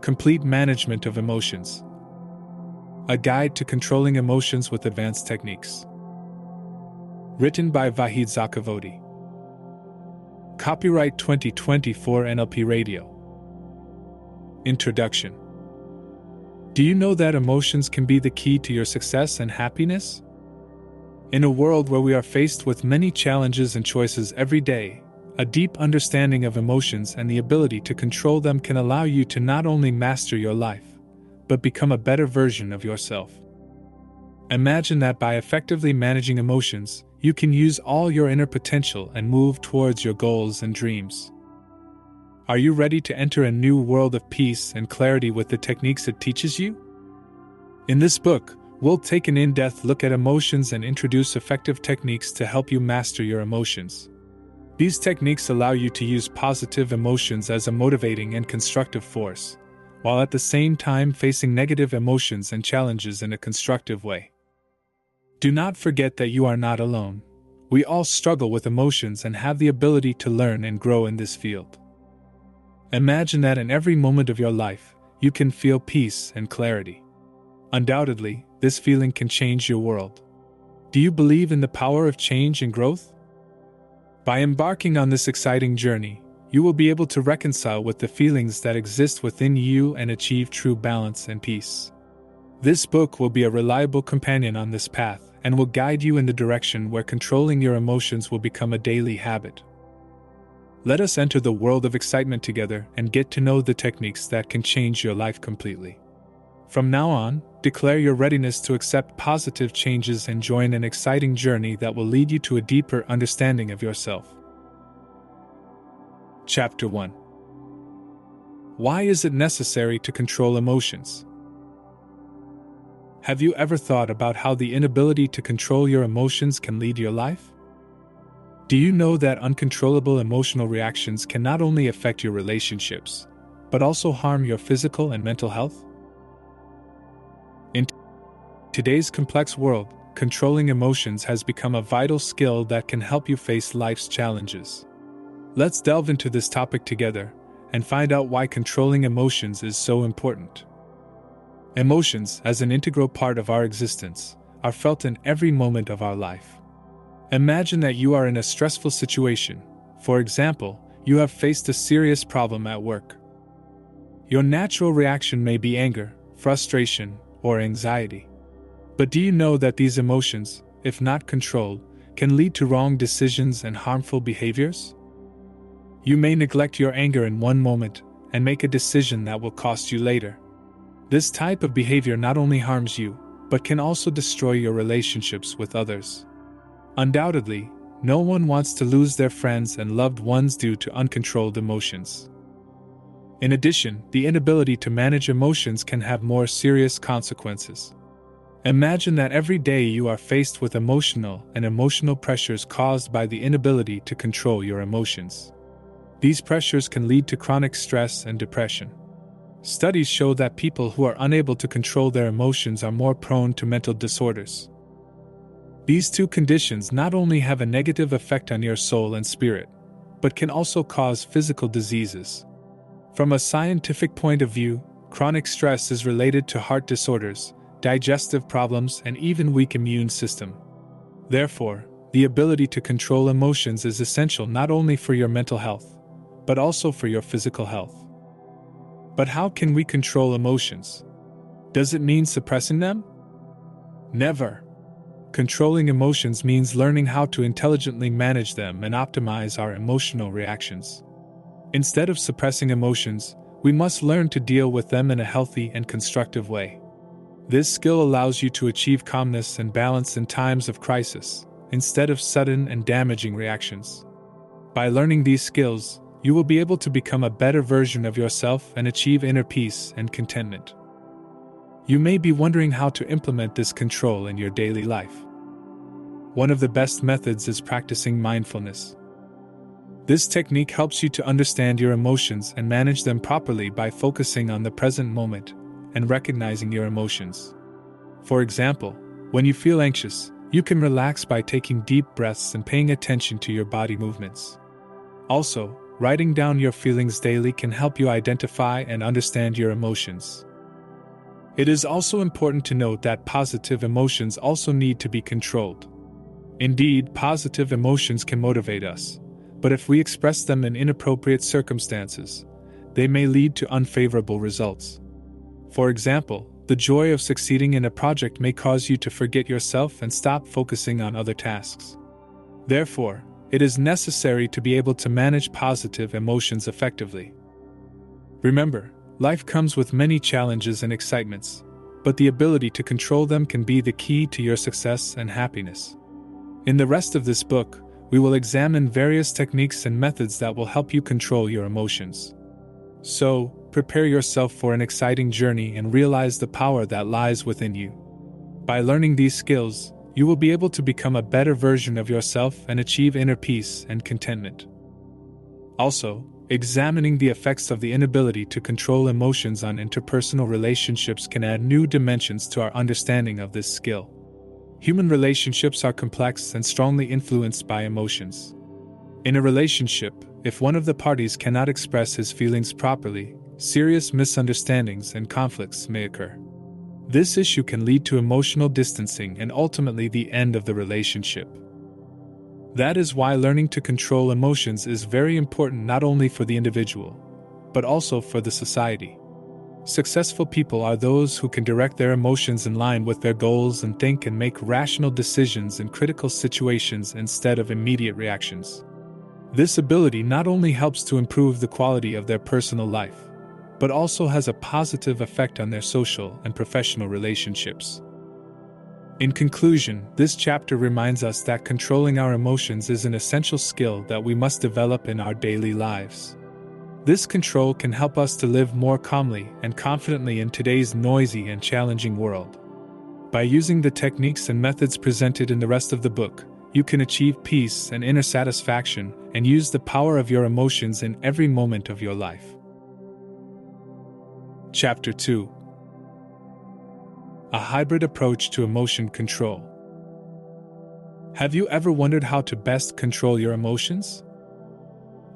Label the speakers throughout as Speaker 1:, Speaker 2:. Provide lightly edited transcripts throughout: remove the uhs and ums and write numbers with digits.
Speaker 1: Complete Management of Emotions. A Guide to Controlling Emotions with Advanced Techniques. Written by Vahid Zakavodi. Copyright 2024 NLP Radio. Introduction. Do you know that emotions can be the key to your success and happiness? In a world where we are faced with many challenges and choices every day, a deep understanding of emotions and the ability to control them can allow you to not only master your life, but become a better version of yourself. Imagine that by effectively managing emotions, you can use all your inner potential and move towards your goals and dreams. Are you ready to enter a new world of peace and clarity with the techniques it teaches you? In this book, we'll take an in-depth look at emotions and introduce effective techniques to help you master your emotions. These techniques allow you to use positive emotions as a motivating and constructive force, while at the same time facing negative emotions and challenges in a constructive way. Do not forget that you are not alone. We all struggle with emotions and have the ability to learn and grow in this field. Imagine that in every moment of your life, you can feel peace and clarity. Undoubtedly, this feeling can change your world. Do you believe in the power of change and growth? By embarking on this exciting journey, you will be able to reconcile with the feelings that exist within you and achieve true balance and peace. This book will be a reliable companion on this path and will guide you in the direction where controlling your emotions will become a daily habit. Let us enter the world of excitement together and get to know the techniques that can change your life completely. From now on, declare your readiness to accept positive changes and join an exciting journey that will lead you to a deeper understanding of yourself. Chapter 1. Why is it necessary to control emotions? Have you ever thought about how the inability to control your emotions can lead your life? Do you know that uncontrollable emotional reactions can not only affect your relationships, but also harm your physical and mental health? In today's complex world, controlling emotions has become a vital skill that can help you face life's challenges. Let's delve into this topic together and find out why controlling emotions is so important. Emotions, as an integral part of our existence, are felt in every moment of our life. Imagine that you are in a stressful situation. For example, you have faced a serious problem at work. Your natural reaction may be anger, frustration, or anxiety. But do you know that these emotions, if not controlled, can lead to wrong decisions and harmful behaviors? You may neglect your anger in one moment and make a decision that will cost you later. This type of behavior not only harms you, but can also destroy your relationships with others. Undoubtedly, no one wants to lose their friends and loved ones due to uncontrolled emotions. In addition, the inability to manage emotions can have more serious consequences. Imagine that every day you are faced with emotional pressures caused by the inability to control your emotions. These pressures can lead to chronic stress and depression. Studies show that people who are unable to control their emotions are more prone to mental disorders. These two conditions not only have a negative effect on your soul and spirit, but can also cause physical diseases. From a scientific point of view, chronic stress is related to heart disorders, digestive problems, and even weak immune system. Therefore, the ability to control emotions is essential not only for your mental health, but also for your physical health. But how can we control emotions? Does it mean suppressing them? Never. Controlling emotions means learning how to intelligently manage them and optimize our emotional reactions. Instead of suppressing emotions, we must learn to deal with them in a healthy and constructive way. This skill allows you to achieve calmness and balance in times of crisis, instead of sudden and damaging reactions. By learning these skills, you will be able to become a better version of yourself and achieve inner peace and contentment. You may be wondering how to implement this control in your daily life. One of the best methods is practicing mindfulness. This technique helps you to understand your emotions and manage them properly by focusing on the present moment and recognizing your emotions. For example, when you feel anxious, you can relax by taking deep breaths and paying attention to your body movements. Also, writing down your feelings daily can help you identify and understand your emotions. It is also important to note that positive emotions also need to be controlled. Indeed, positive emotions can motivate us, but if we express them in inappropriate circumstances, they may lead to unfavorable results. For example, the joy of succeeding in a project may cause you to forget yourself and stop focusing on other tasks. Therefore, it is necessary to be able to manage positive emotions effectively. Remember, life comes with many challenges and excitements, but the ability to control them can be the key to your success and happiness. In the rest of this book, we will examine various techniques and methods that will help you control your emotions. So, prepare yourself for an exciting journey and realize the power that lies within you. By learning these skills, you will be able to become a better version of yourself and achieve inner peace and contentment. Also, examining the effects of the inability to control emotions on interpersonal relationships can add new dimensions to our understanding of this skill. Human relationships are complex and strongly influenced by emotions. In a relationship, if one of the parties cannot express his feelings properly, serious misunderstandings and conflicts may occur. This issue can lead to emotional distancing and ultimately the end of the relationship. That is why learning to control emotions is very important not only for the individual, but also for the society. Successful people are those who can direct their emotions in line with their goals and think and make rational decisions in critical situations instead of immediate reactions. This ability not only helps to improve the quality of their personal life, but also has a positive effect on their social and professional relationships. In conclusion, this chapter reminds us that controlling our emotions is an essential skill that we must develop in our daily lives. This control can help us to live more calmly and confidently in today's noisy and challenging world. By using the techniques and methods presented in the rest of the book, you can achieve peace and inner satisfaction and use the power of your emotions in every moment of your life. Chapter 2: A hybrid approach to emotion control. Have you ever wondered how to best control your emotions?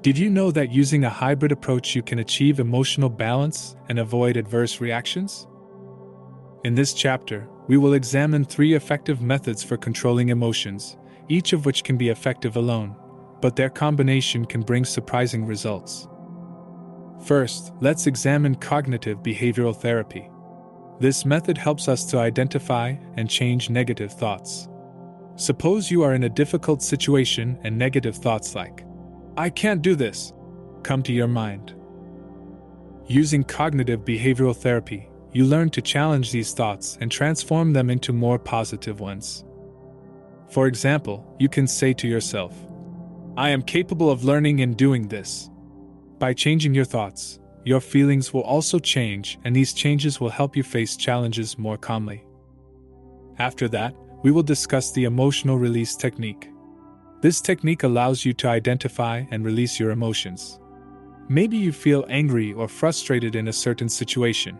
Speaker 1: Did you know that using a hybrid approach you can achieve emotional balance and avoid adverse reactions? In this chapter, we will examine 3 effective methods for controlling emotions, each of which can be effective alone, but their combination can bring surprising results. First, let's examine cognitive behavioral therapy. This method helps us to identify and change negative thoughts. Suppose you are in a difficult situation and negative thoughts like, "I can't do this," come to your mind. Using cognitive behavioral therapy, you learn to challenge these thoughts and transform them into more positive ones. For example, you can say to yourself, "I am capable of learning and doing this." By changing your thoughts, your feelings will also change, and these changes will help you face challenges more calmly. After that, we will discuss the emotional release technique. This technique allows you to identify and release your emotions. Maybe you feel angry or frustrated in a certain situation.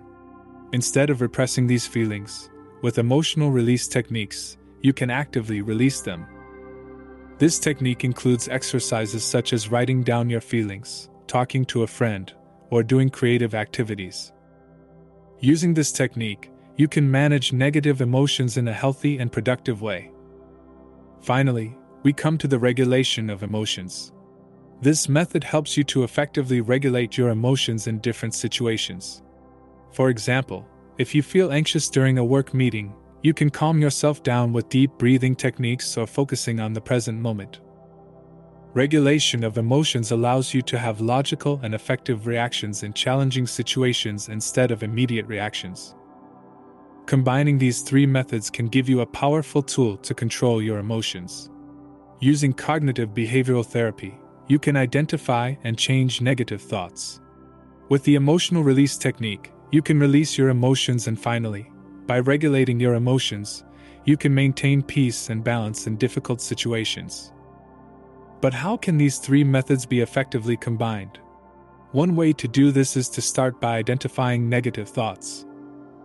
Speaker 1: Instead of repressing these feelings, with emotional release techniques, you can actively release them. This technique includes exercises such as writing down your feelings, talking to a friend, or doing creative activities. Using this technique, you can manage negative emotions in a healthy and productive way. Finally, we come to the regulation of emotions. This method helps you to effectively regulate your emotions in different situations. For example, if you feel anxious during a work meeting, you can calm yourself down with deep breathing techniques or focusing on the present moment. Regulation of emotions allows you to have logical and effective reactions in challenging situations instead of immediate reactions. Combining these 3 methods can give you a powerful tool to control your emotions. Using cognitive behavioral therapy, you can identify and change negative thoughts. With the emotional release technique, you can release your emotions, and finally, by regulating your emotions, you can maintain peace and balance in difficult situations. But how can these 3 methods be effectively combined? One way to do this is to start by identifying negative thoughts.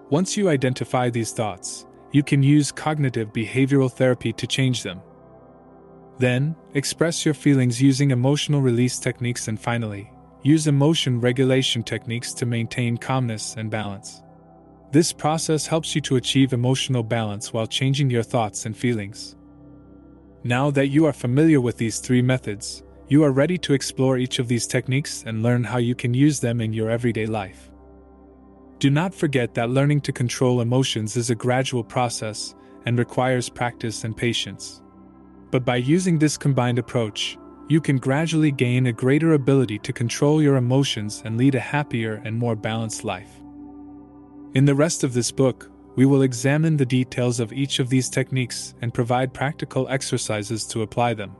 Speaker 1: Once you identify these thoughts, you can use cognitive behavioral therapy to change them. Then, express your feelings using emotional release techniques, and finally, use emotion regulation techniques to maintain calmness and balance. This process helps you to achieve emotional balance while changing your thoughts and feelings. Now that you are familiar with these 3 methods, you are ready to explore each of these techniques and learn how you can use them in your everyday life. Do not forget that learning to control emotions is a gradual process and requires practice and patience. But by using this combined approach, you can gradually gain a greater ability to control your emotions and lead a happier and more balanced life. In the rest of this book, we will examine the details of each of these techniques and provide practical exercises to apply them.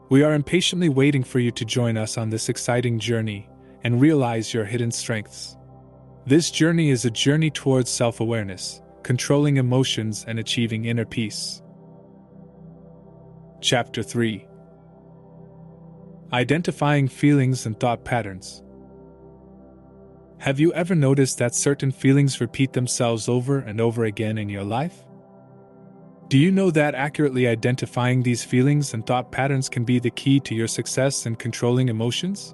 Speaker 1: We are impatiently waiting for you to join us on this exciting journey and realize your hidden strengths. This journey is a journey towards self-awareness, controlling emotions, and achieving inner peace. Chapter 3: Identifying Feelings and Thought Patterns. Have you ever noticed that certain feelings repeat themselves over and over again in your life? Do you know that accurately identifying these feelings and thought patterns can be the key to your success in controlling emotions?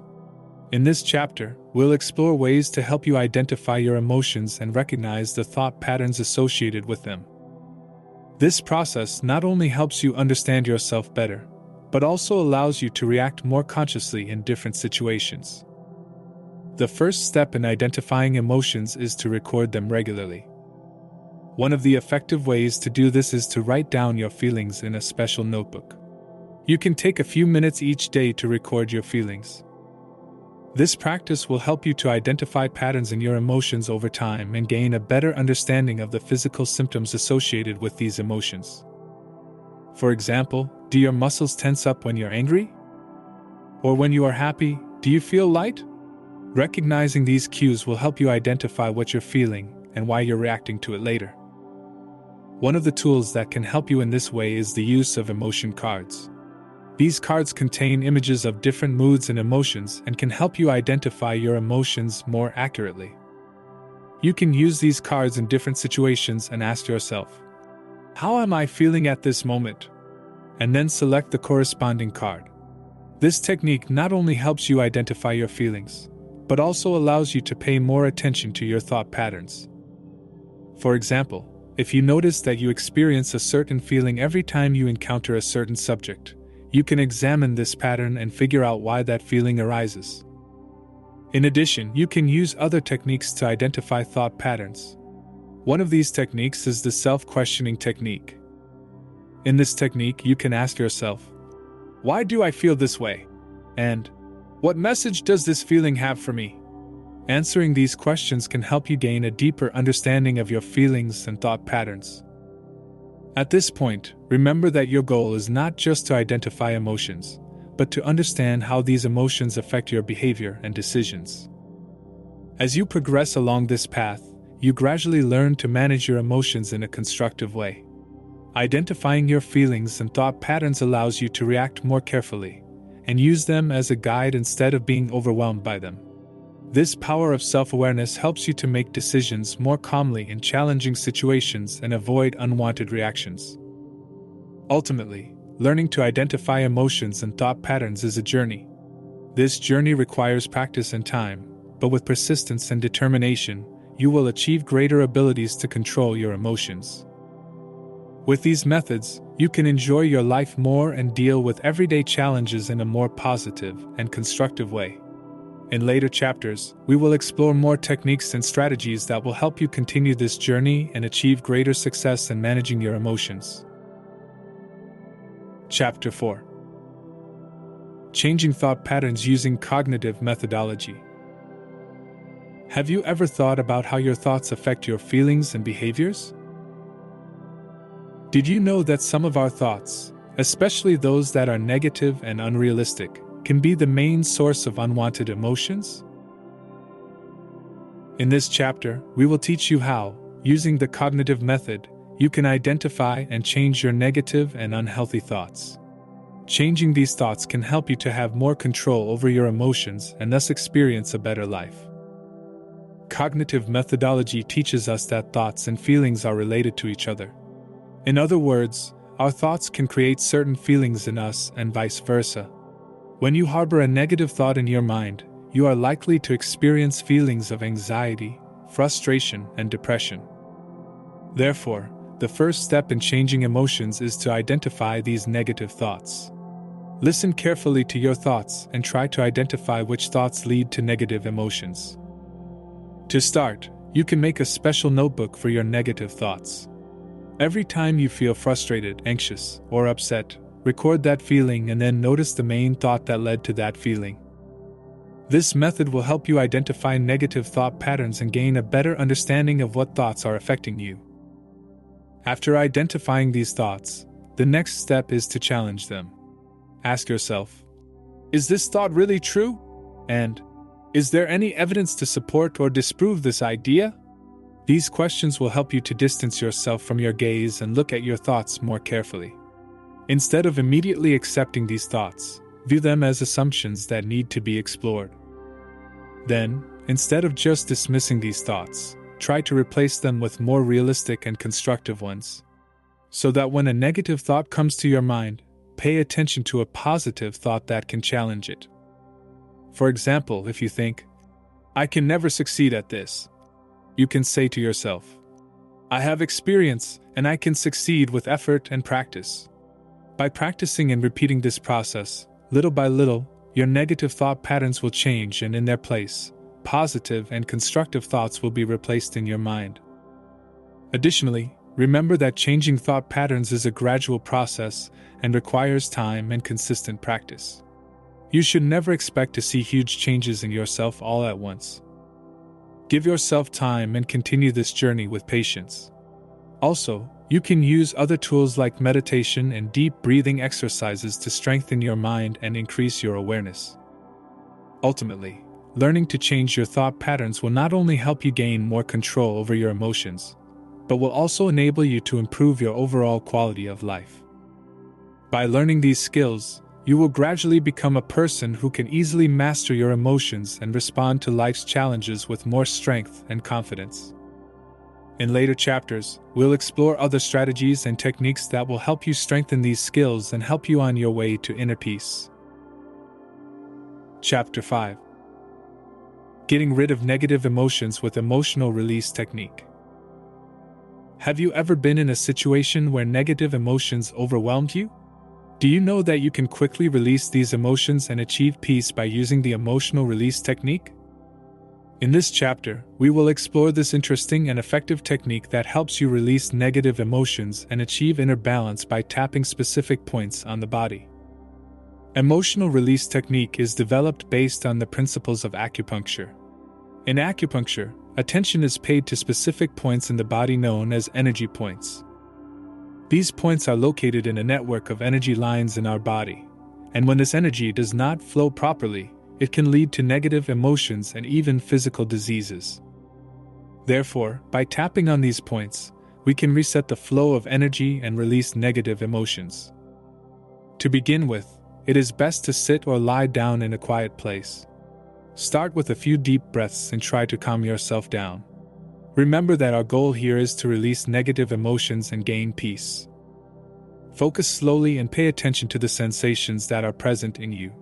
Speaker 1: In this chapter, we'll explore ways to help you identify your emotions and recognize the thought patterns associated with them. This process not only helps you understand yourself better, but also allows you to react more consciously in different situations. The first step in identifying emotions is to record them regularly. One of the effective ways to do this is to write down your feelings in a special notebook. You can take a few minutes each day to record your feelings. This practice will help you to identify patterns in your emotions over time and gain a better understanding of the physical symptoms associated with these emotions. For example, do your muscles tense up when you're angry? Or when you are happy, do you feel light? Recognizing these cues will help you identify what you're feeling and why you're reacting to it later. One of the tools that can help you in this way is the use of emotion cards. These cards contain images of different moods and emotions and can help you identify your emotions more accurately. You can use these cards in different situations and ask yourself, "How am I feeling at this moment?" And then select the corresponding card. This technique not only helps you identify your feelings, but also allows you to pay more attention to your thought patterns. For example, if you notice that you experience a certain feeling every time you encounter a certain subject, you can examine this pattern and figure out why that feeling arises. In addition, you can use other techniques to identify thought patterns. One of these techniques is the self-questioning technique. In this technique, you can ask yourself, "Why do I feel this way?" And, "What message does this feeling have for me?" Answering these questions can help you gain a deeper understanding of your feelings and thought patterns. At this point, remember that your goal is not just to identify emotions, but to understand how these emotions affect your behavior and decisions. As you progress along this path, you gradually learn to manage your emotions in a constructive way. Identifying your feelings and thought patterns allows you to react more carefully and use them as a guide instead of being overwhelmed by them. This power of self-awareness helps you to make decisions more calmly in challenging situations and avoid unwanted reactions. Ultimately, learning to identify emotions and thought patterns is a journey. This journey requires practice and time, but with persistence and determination, you will achieve greater abilities to control your emotions. With these methods, you can enjoy your life more and deal with everyday challenges in a more positive and constructive way. In later chapters, we will explore more techniques and strategies that will help you continue this journey and achieve greater success in managing your emotions. Chapter 4: Changing Thought Patterns Using Cognitive Methodology. Have you ever thought about how your thoughts affect your feelings and behaviors? Did you know that some of our thoughts, especially those that are negative and unrealistic, can be the main source of unwanted emotions? In this chapter, we will teach you how, using the cognitive method, you can identify and change your negative and unhealthy thoughts. Changing these thoughts can help you to have more control over your emotions and thus experience a better life. Cognitive methodology teaches us that thoughts and feelings are related to each other. In other words, our thoughts can create certain feelings in us and vice versa. When you harbor a negative thought in your mind, you are likely to experience feelings of anxiety, frustration, and depression. Therefore, the first step in changing emotions is to identify these negative thoughts. Listen carefully to your thoughts and try to identify which thoughts lead to negative emotions. To start, you can make a special notebook for your negative thoughts. Every time you feel frustrated, anxious, or upset, record that feeling and then notice the main thought that led to that feeling. This method will help you identify negative thought patterns and gain a better understanding of what thoughts are affecting you. After identifying these thoughts, the next step is to challenge them. Ask yourself, is this thought really true? And, is there any evidence to support or disprove this idea? These questions will help you to distance yourself from your gaze and look at your thoughts more carefully. Instead of immediately accepting these thoughts, view them as assumptions that need to be explored. Then, instead of just dismissing these thoughts, try to replace them with more realistic and constructive ones. So that when a negative thought comes to your mind, pay attention to a positive thought that can challenge it. For example, if you think, I can never succeed at this, you can say to yourself, I have experience and I can succeed with effort and practice. By practicing and repeating this process, little by little, your negative thought patterns will change and in their place, positive and constructive thoughts will be replaced in your mind. Additionally, remember that changing thought patterns is a gradual process and requires time and consistent practice. You should never expect to see huge changes in yourself all at once. Give yourself time and continue this journey with patience. Also, you can use other tools like meditation and deep breathing exercises to strengthen your mind and increase your awareness. Ultimately, learning to change your thought patterns will not only help you gain more control over your emotions, but will also enable you to improve your overall quality of life. By learning these skills, you will gradually become a person who can easily master your emotions and respond to life's challenges with more strength and confidence. In later chapters, we'll explore other strategies and techniques that will help you strengthen these skills and help you on your way to inner peace. Chapter 5. Getting rid of negative emotions with emotional release technique. Have you ever been in a situation where negative emotions overwhelmed you? Do you know that you can quickly release these emotions and achieve peace by using the emotional release technique? In this chapter, we will explore this interesting and effective technique that helps you release negative emotions and achieve inner balance by tapping specific points on the body. Emotional release technique is developed based on the principles of acupuncture. In acupuncture, attention is paid to specific points in the body known as energy points. These points are located in a network of energy lines in our body, and when this energy does not flow properly, it can lead to negative emotions and even physical diseases. Therefore, by tapping on these points, we can reset the flow of energy and release negative emotions. To begin with, it is best to sit or lie down in a quiet place. Start with a few deep breaths and try to calm yourself down. Remember that our goal here is to release negative emotions and gain peace. Focus slowly and pay attention to the sensations that are present in you.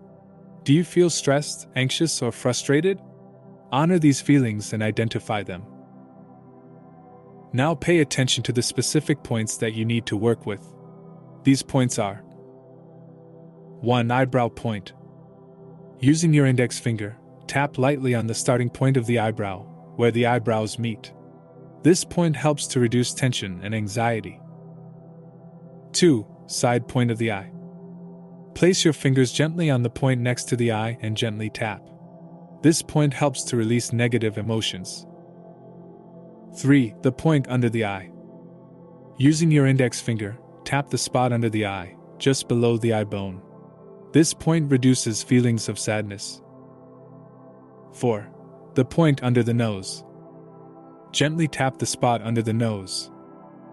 Speaker 1: Do you feel stressed, anxious, or frustrated? Honor these feelings and identify them. Now pay attention to the specific points that you need to work with. These points are: 1. Eyebrow point. Using your index finger, tap lightly on the starting point of the eyebrow, where the eyebrows meet. This point helps to reduce tension and anxiety. 2. Side point of the eye. Place your fingers gently on the point next to the eye and gently tap. This point helps to release negative emotions. 3. The point under the eye. Using your index finger, tap the spot under the eye, just below the eye bone. This point reduces feelings of sadness. 4. The point under the nose. Gently tap the spot under the nose.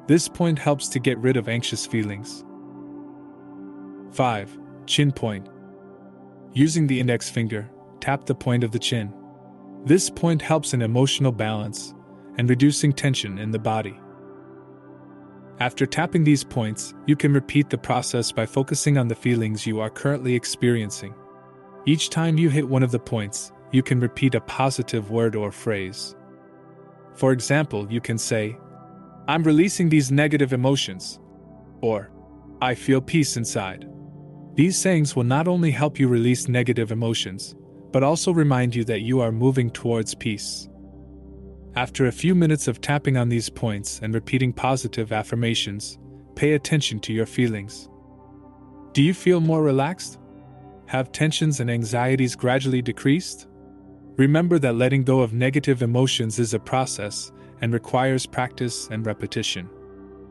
Speaker 1: This point helps to get rid of anxious feelings. 5. Chin point. Using the index finger, tap the point of the chin. This point helps in emotional balance and reducing tension in the body. After tapping these points, you can repeat the process by focusing on the feelings you are currently experiencing. Each time you hit one of the points, you can repeat a positive word or phrase. For example, you can say, "I'm releasing these negative emotions," or "I feel peace inside." These sayings will not only help you release negative emotions, but also remind you that you are moving towards peace. After a few minutes of tapping on these points and repeating positive affirmations, pay attention to your feelings. Do you feel more relaxed? Have tensions and anxieties gradually decreased? Remember that letting go of negative emotions is a process and requires practice and repetition.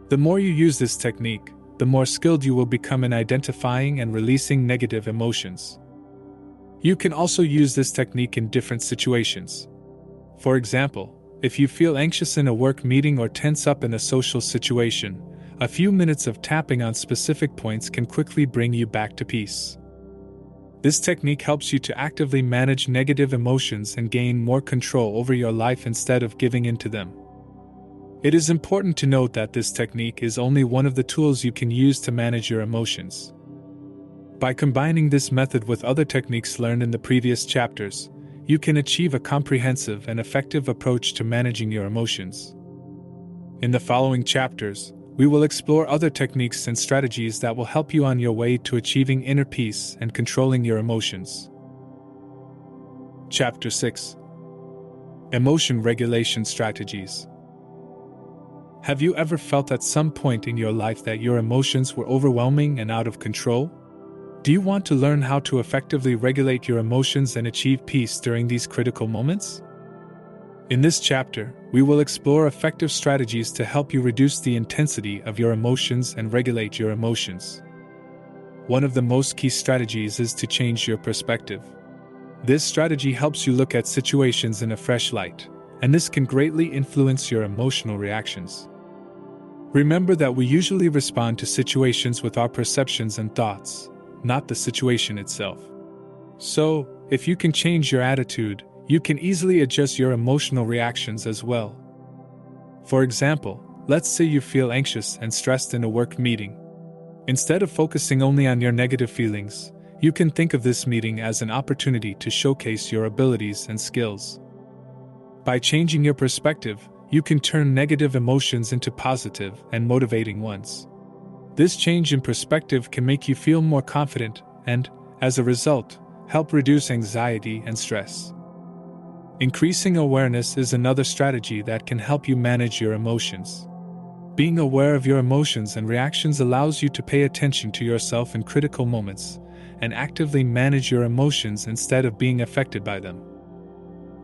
Speaker 1: The more you use this technique, the more skilled you will become in identifying and releasing negative emotions. You can also use this technique in different situations. For example, if you feel anxious in a work meeting or tense up in a social situation, a few minutes of tapping on specific points can quickly bring you back to peace. This technique helps you to actively manage negative emotions and gain more control over your life instead of giving in to them. It is important to note that this technique is only one of the tools you can use to manage your emotions. By combining this method with other techniques learned in the previous chapters, you can achieve a comprehensive and effective approach to managing your emotions. In the following chapters, we will explore other techniques and strategies that will help you on your way to achieving inner peace and controlling your emotions. Chapter 6: Emotion Regulation Strategies. Have you ever felt at some point in your life that your emotions were overwhelming and out of control? Do you want to learn how to effectively regulate your emotions and achieve peace during these critical moments? In this chapter, we will explore effective strategies to help you reduce the intensity of your emotions and regulate your emotions. One of the most key strategies is to change your perspective. This strategy helps you look at situations in a fresh light, and this can greatly influence your emotional reactions. Remember that we usually respond to situations with our perceptions and thoughts, not the situation itself. So, if you can change your attitude, you can easily adjust your emotional reactions as well. For example, let's say you feel anxious and stressed in a work meeting. Instead of focusing only on your negative feelings, you can think of this meeting as an opportunity to showcase your abilities and skills. By changing your perspective, you can turn negative emotions into positive and motivating ones. This change in perspective can make you feel more confident and, as a result, help reduce anxiety and stress. Increasing awareness is another strategy that can help you manage your emotions. Being aware of your emotions and reactions allows you to pay attention to yourself in critical moments and actively manage your emotions instead of being affected by them.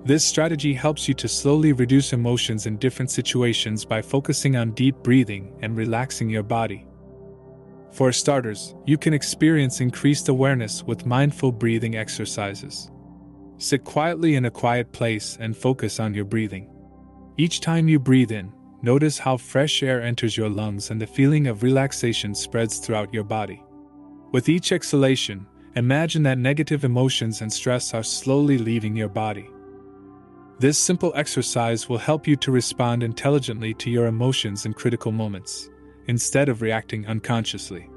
Speaker 1: This strategy helps you to slowly reduce emotions in different situations by focusing on deep breathing and relaxing your body. For starters, you can experience increased awareness with mindful breathing exercises. Sit quietly in a quiet place and focus on your breathing. Each time you breathe in, notice how fresh air enters your lungs and the feeling of relaxation spreads throughout your body. With each exhalation, imagine that negative emotions and stress are slowly leaving your body. This simple exercise will help you to respond intelligently to your emotions in critical moments, instead of reacting unconsciously.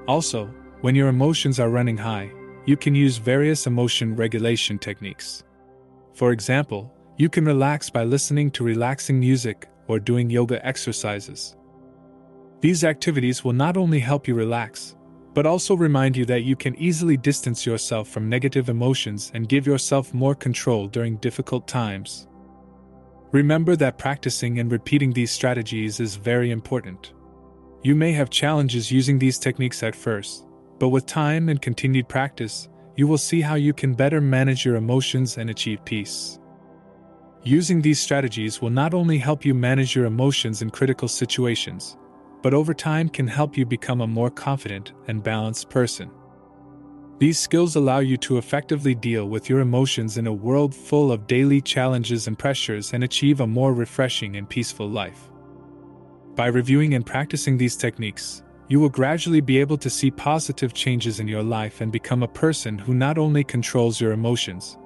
Speaker 1: Also, when your emotions are running high, you can use various emotion regulation techniques. For example, you can relax by listening to relaxing music or doing yoga exercises. These activities will not only help you relax, but also remind you that you can easily distance yourself from negative emotions and give yourself more control during difficult times. Remember that practicing and repeating these strategies is very important. You may have challenges using these techniques at first, but with time and continued practice, you will see how you can better manage your emotions and achieve peace. Using these strategies will not only help you manage your emotions in critical situations, but over time can help you become a more confident and balanced person. These skills allow you to effectively deal with your emotions in a world full of daily challenges and pressures and achieve a more refreshing and peaceful life. By reviewing and practicing these techniques, you will gradually be able to see positive changes in your life and become a person who not only controls your emotions,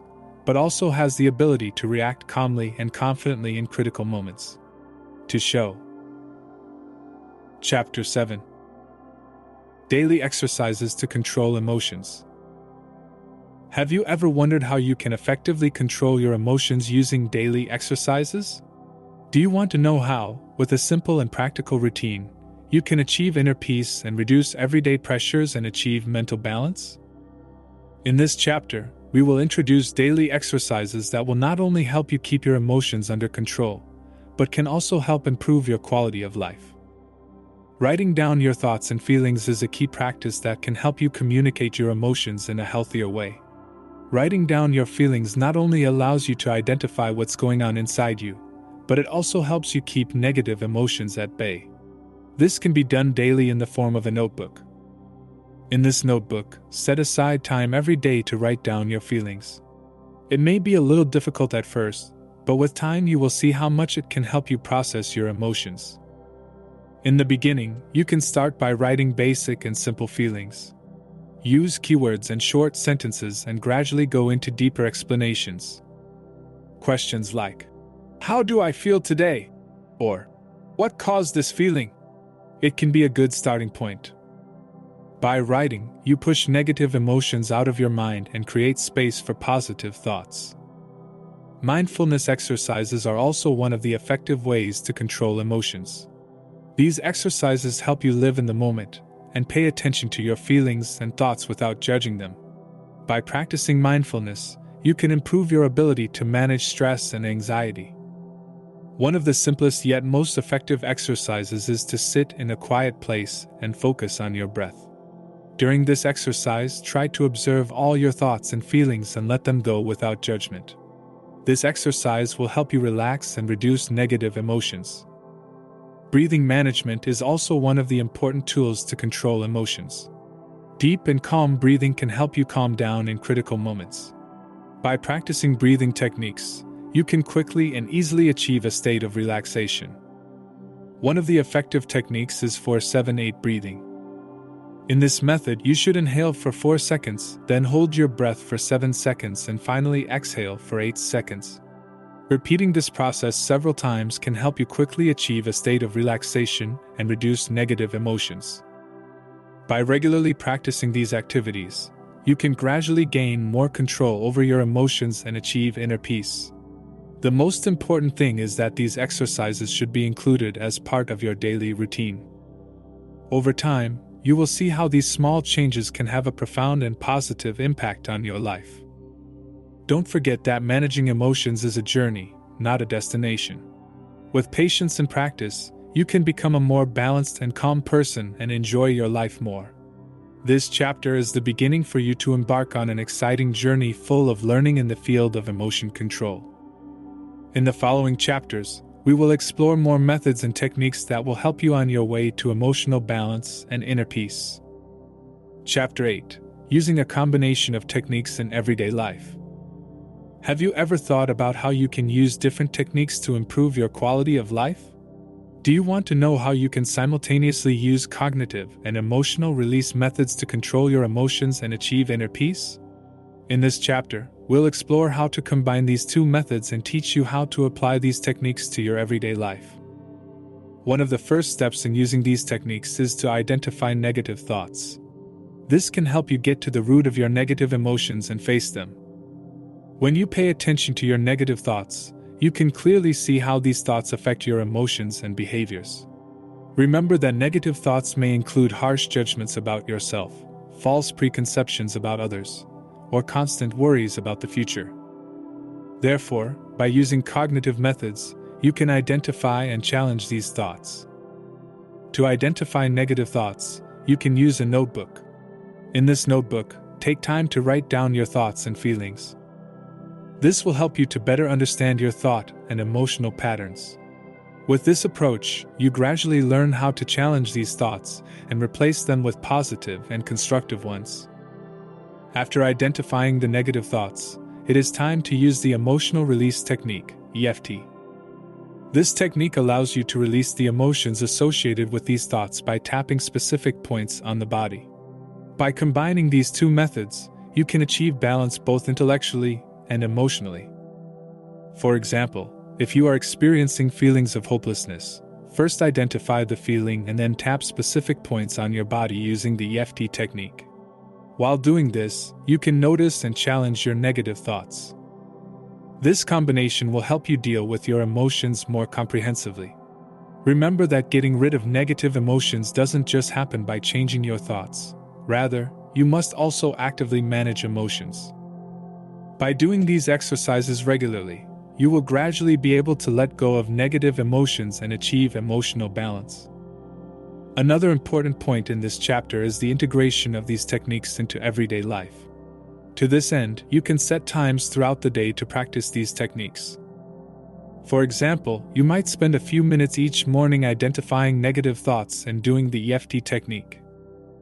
Speaker 1: but also has the ability to react calmly and confidently in critical moments. To show Chapter 7. Daily Exercises to Control Emotions. Have you ever wondered how you can effectively control your emotions using daily exercises? Do you want to know how, with a simple and practical routine, you can achieve inner peace and reduce everyday pressures and achieve mental balance? In this chapter, we will introduce daily exercises that will not only help you keep your emotions under control, but can also help improve your quality of life. Writing down your thoughts and feelings is a key practice that can help you communicate your emotions in a healthier way. Writing down your feelings not only allows you to identify what's going on inside you, but it also helps you keep negative emotions at bay. This can be done daily in the form of a notebook. In this notebook, set aside time every day to write down your feelings. It may be a little difficult at first, but with time you will see how much it can help you process your emotions. In the beginning, you can start by writing basic and simple feelings. Use keywords and short sentences and gradually go into deeper explanations. Questions like, "How do I feel today?" or "What caused this feeling?" It can be a good starting point. By writing, you push negative emotions out of your mind and create space for positive thoughts. Mindfulness exercises are also one of the effective ways to control emotions. These exercises help you live in the moment and pay attention to your feelings and thoughts without judging them. By practicing mindfulness, you can improve your ability to manage stress and anxiety. One of the simplest yet most effective exercises is to sit in a quiet place and focus on your breath. During this exercise, try to observe all your thoughts and feelings and let them go without judgment. This exercise will help you relax and reduce negative emotions. Breathing management is also one of the important tools to control emotions. Deep and calm breathing can help you calm down in critical moments. By practicing breathing techniques, you can quickly and easily achieve a state of relaxation. One of the effective techniques is 4-7-8 breathing. In this method, you should inhale for 4 seconds, then hold your breath for 7 seconds and finally exhale for 8 seconds. Repeating this process several times can help you quickly achieve a state of relaxation and reduce negative emotions. By regularly practicing these activities, you can gradually gain more control over your emotions and achieve inner peace. The most important thing is that these exercises should be included as part of your daily routine. Over time, you will see how these small changes can have a profound and positive impact on your life. Don't forget that managing emotions is a journey, not a destination. With patience and practice, you can become a more balanced and calm person and enjoy your life more. This chapter is the beginning for you to embark on an exciting journey full of learning in the field of emotion control. In the following chapters, we will explore more methods and techniques that will help you on your way to emotional balance and inner peace. Chapter 8. Using a combination of techniques in everyday life. Have you ever thought about how you can use different techniques to improve your quality of life? Do you want to know how you can simultaneously use cognitive and emotional release methods to control your emotions and achieve inner peace? In this chapter, we'll explore how to combine these two methods and teach you how to apply these techniques to your everyday life. One of the first steps in using these techniques is to identify negative thoughts. This can help you get to the root of your negative emotions and face them. When you pay attention to your negative thoughts, you can clearly see how these thoughts affect your emotions and behaviors. Remember that negative thoughts may include harsh judgments about yourself, false preconceptions about others, or constant worries about the future. Therefore, by using cognitive methods, you can identify and challenge these thoughts. To identify negative thoughts, you can use a notebook. In this notebook, take time to write down your thoughts and feelings. This will help you to better understand your thought and emotional patterns. With this approach, you gradually learn how to challenge these thoughts and replace them with positive and constructive ones. After identifying the negative thoughts, it is time to use the emotional release technique, EFT. This technique allows you to release the emotions associated with these thoughts by tapping specific points on the body. By combining these two methods, you can achieve balance both intellectually and emotionally. For example, if you are experiencing feelings of hopelessness, first identify the feeling and then tap specific points on your body using the EFT technique. While doing this, you can notice and challenge your negative thoughts. This combination will help you deal with your emotions more comprehensively. Remember that getting rid of negative emotions doesn't just happen by changing your thoughts. Rather, you must also actively manage emotions. By doing these exercises regularly, you will gradually be able to let go of negative emotions and achieve emotional balance. Another important point in this chapter is the integration of these techniques into everyday life. To this end, you can set times throughout the day to practice these techniques. For example, you might spend a few minutes each morning identifying negative thoughts and doing the EFT technique.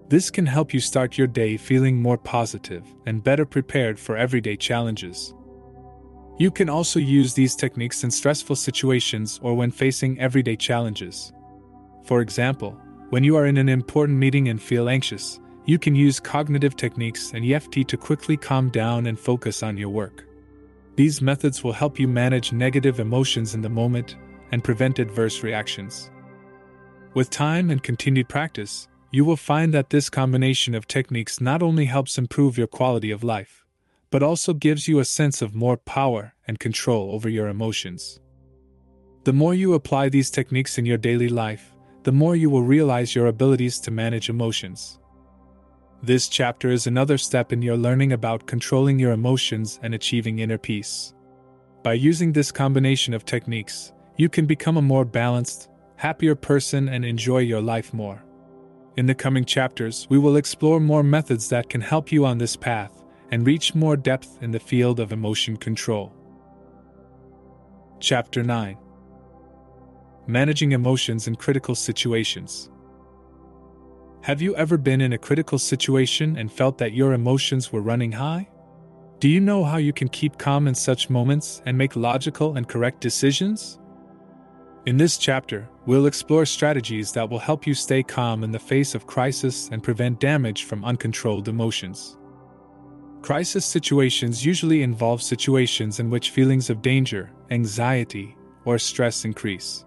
Speaker 1: This can help you start your day feeling more positive and better prepared for everyday challenges. You can also use these techniques in stressful situations or when facing everyday challenges. For example, when you are in an important meeting and feel anxious, you can use cognitive techniques and EFT to quickly calm down and focus on your work. These methods will help you manage negative emotions in the moment and prevent adverse reactions. With time and continued practice, you will find that this combination of techniques not only helps improve your quality of life, but also gives you a sense of more power and control over your emotions. The more you apply these techniques in your daily life, the more you will realize your abilities to manage emotions. This chapter is another step in your learning about controlling your emotions and achieving inner peace. By using this combination of techniques, you can become a more balanced, happier person and enjoy your life more. In the coming chapters, we will explore more methods that can help you on this path and reach more depth in the field of emotion control. Chapter 9: Managing Emotions in Critical Situations. Have you ever been in a critical situation and felt that your emotions were running high? Do you know how you can keep calm in such moments and make logical and correct decisions? In this chapter, we'll explore strategies that will help you stay calm in the face of crisis and prevent damage from uncontrolled emotions. Crisis situations usually involve situations in which feelings of danger, anxiety, or stress increase.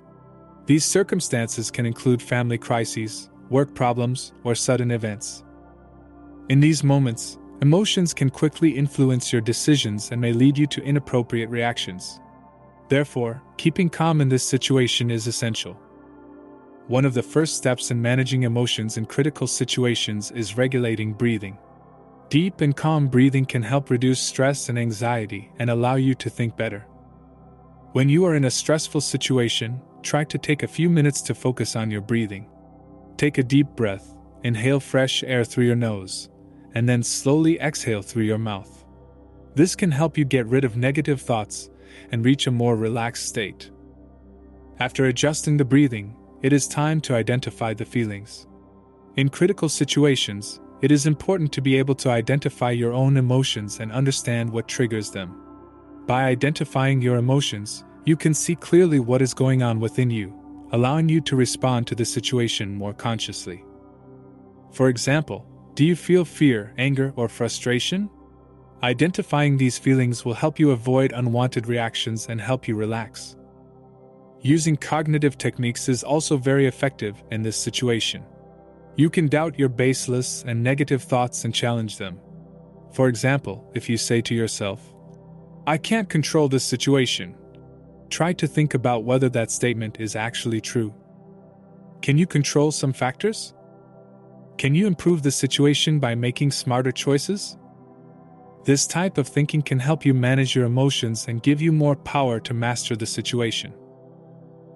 Speaker 1: These circumstances can include family crises, work problems, or sudden events. In these moments, emotions can quickly influence your decisions and may lead you to inappropriate reactions. Therefore, keeping calm in this situation is essential. One of the first steps in managing emotions in critical situations is regulating breathing. Deep and calm breathing can help reduce stress and anxiety and allow you to think better. When you are in a stressful situation, try to take a few minutes to focus on your breathing. Take a deep breath, inhale fresh air through your nose, and then slowly exhale through your mouth. This can help you get rid of negative thoughts and reach a more relaxed state. After adjusting the breathing, it is time to identify the feelings. In critical situations, it is important to be able to identify your own emotions and understand what triggers them. By identifying your emotions, you can see clearly what is going on within you, allowing you to respond to the situation more consciously. For example, do you feel fear, anger, or frustration? Identifying these feelings will help you avoid unwanted reactions and help you relax. Using cognitive techniques is also very effective in this situation. You can doubt your baseless and negative thoughts and challenge them. For example, if you say to yourself, "I can't control this situation," try to think about whether that statement is actually true. Can you control some factors? Can you improve the situation by making smarter choices? This type of thinking can help you manage your emotions and give you more power to master the situation.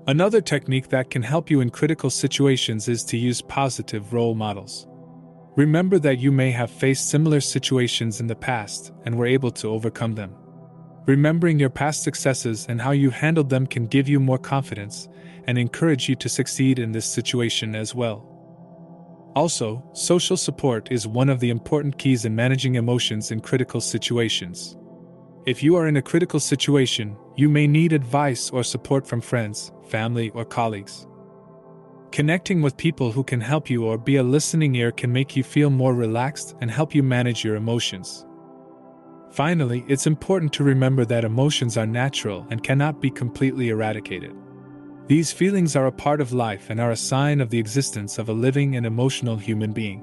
Speaker 1: Another technique that can help you in critical situations is to use positive role models. Remember that you may have faced similar situations in the past and were able to overcome them. Remembering your past successes and how you handled them can give you more confidence and encourage you to succeed in this situation as well. Also, social support is one of the important keys in managing emotions in critical situations. If you are in a critical situation, you may need advice or support from friends, family, or colleagues. Connecting with people who can help you or be a listening ear can make you feel more relaxed and help you manage your emotions. Finally, it's important to remember that emotions are natural and cannot be completely eradicated. These feelings are a part of life and are a sign of the existence of a living and emotional human being.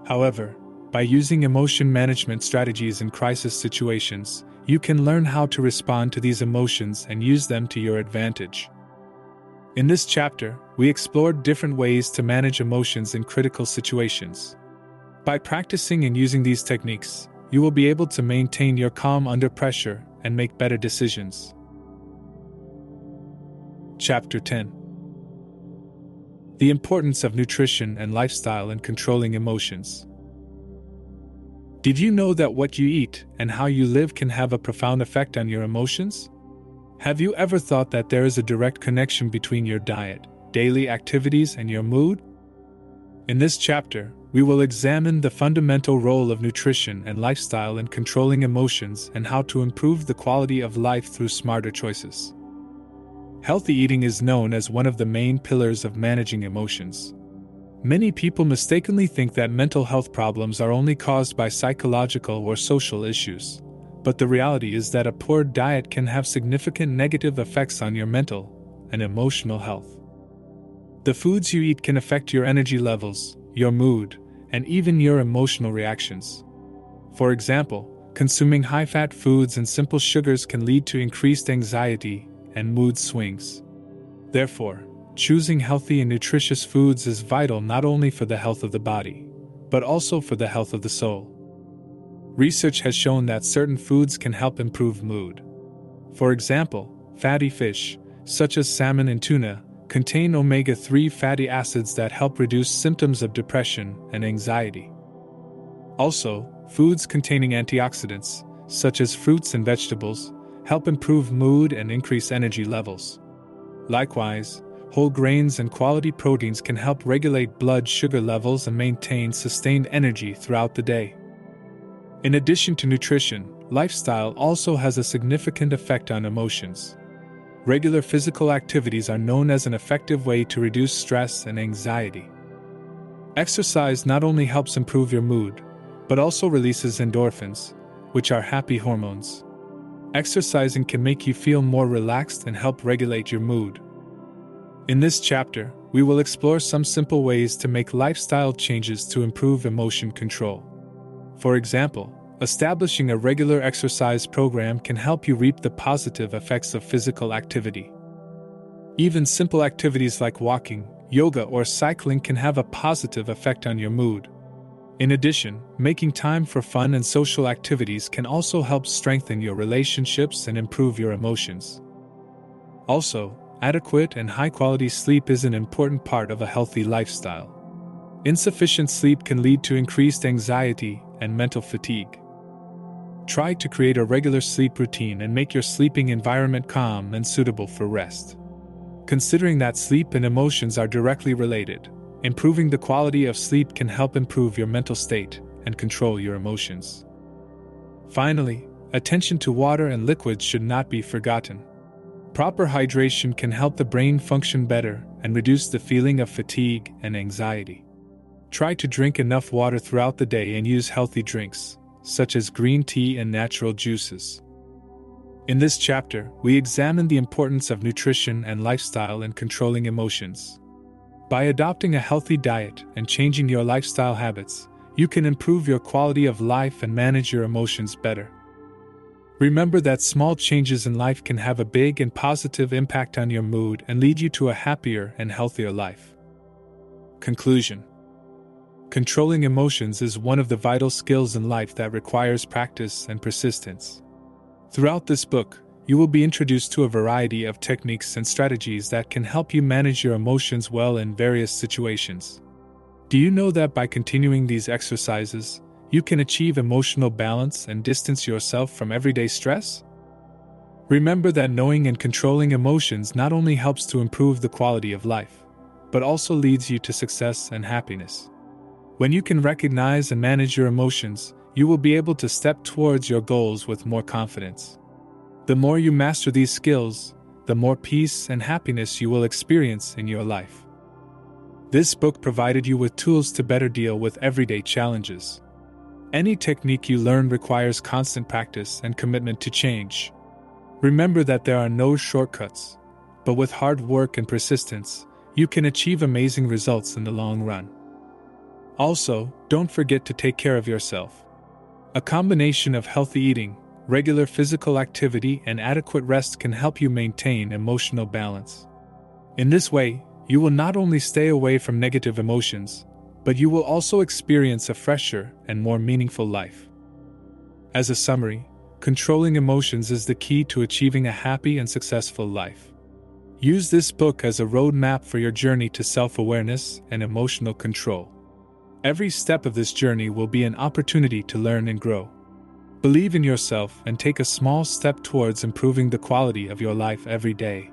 Speaker 1: However, by using emotion management strategies in crisis situations, you can learn how to respond to these emotions and use them to your advantage. In this chapter, we explored different ways to manage emotions in critical situations. By practicing and using these techniques, you will be able to maintain your calm under pressure and make better decisions. Chapter 10. The importance of nutrition and lifestyle in controlling emotions. Did you know that what you eat and how you live can have a profound effect on your emotions? Have you ever thought that there is a direct connection between your diet, daily activities, and your mood? In this chapter, we will examine the fundamental role of nutrition and lifestyle in controlling emotions and how to improve the quality of life through smarter choices. Healthy eating is known as one of the main pillars of managing emotions. Many people mistakenly think that mental health problems are only caused by psychological or social issues, but the reality is that a poor diet can have significant negative effects on your mental and emotional health. The foods you eat can affect your energy levels, your mood, and even your emotional reactions. For example, consuming high-fat foods and simple sugars can lead to increased anxiety and mood swings. Therefore, choosing healthy and nutritious foods is vital not only for the health of the body, but also for the health of the soul. Research has shown that certain foods can help improve mood. For example, fatty fish, such as salmon and tuna, contain omega-3 fatty acids that help reduce symptoms of depression and anxiety. Also, foods containing antioxidants, such as fruits and vegetables, help improve mood and increase energy levels. Likewise, whole grains and quality proteins can help regulate blood sugar levels and maintain sustained energy throughout the day. In addition to nutrition, lifestyle also has a significant effect on emotions. Regular physical activities are known as an effective way to reduce stress and anxiety. Exercise not only helps improve your mood, but also releases endorphins, which are happy hormones. Exercising can make you feel more relaxed and help regulate your mood. In this chapter, we will explore some simple ways to make lifestyle changes to improve emotion control. For example, establishing a regular exercise program can help you reap the positive effects of physical activity. Even simple activities like walking, yoga, or cycling can have a positive effect on your mood. In addition, making time for fun and social activities can also help strengthen your relationships and improve your emotions. Also, adequate and high-quality sleep is an important part of a healthy lifestyle. Insufficient sleep can lead to increased anxiety and mental fatigue. Try to create a regular sleep routine and make your sleeping environment calm and suitable for rest. Considering that sleep and emotions are directly related, improving the quality of sleep can help improve your mental state and control your emotions. Finally, attention to water and liquids should not be forgotten. Proper hydration can help the brain function better and reduce the feeling of fatigue and anxiety. Try to drink enough water throughout the day and use healthy drinks, such as green tea and natural juices. In this chapter, we examine the importance of nutrition and lifestyle in controlling emotions. By adopting a healthy diet and changing your lifestyle habits, you can improve your quality of life and manage your emotions better. Remember that small changes in life can have a big and positive impact on your mood and lead you to a happier and healthier life. Conclusion. Controlling emotions is one of the vital skills in life that requires practice and persistence. Throughout this book, you will be introduced to a variety of techniques and strategies that can help you manage your emotions well in various situations. Do you know that by continuing these exercises, you can achieve emotional balance and distance yourself from everyday stress? Remember that knowing and controlling emotions not only helps to improve the quality of life, but also leads you to success and happiness. When you can recognize and manage your emotions, you will be able to step towards your goals with more confidence. The more you master these skills, the more peace and happiness you will experience in your life. This book provided you with tools to better deal with everyday challenges. Any technique you learn requires constant practice and commitment to change. Remember that there are no shortcuts. but with hard work and persistence, you can achieve amazing results in the long run. Also, don't forget to take care of yourself. A combination of healthy eating, regular physical activity, and adequate rest can help you maintain emotional balance. In this way, you will not only stay away from negative emotions, but you will also experience a fresher and more meaningful life. As a summary, controlling emotions is the key to achieving a happy and successful life. Use this book as a roadmap for your journey to self-awareness and emotional control. Every step of this journey will be an opportunity to learn and grow. Believe in yourself and take a small step towards improving the quality of your life every day.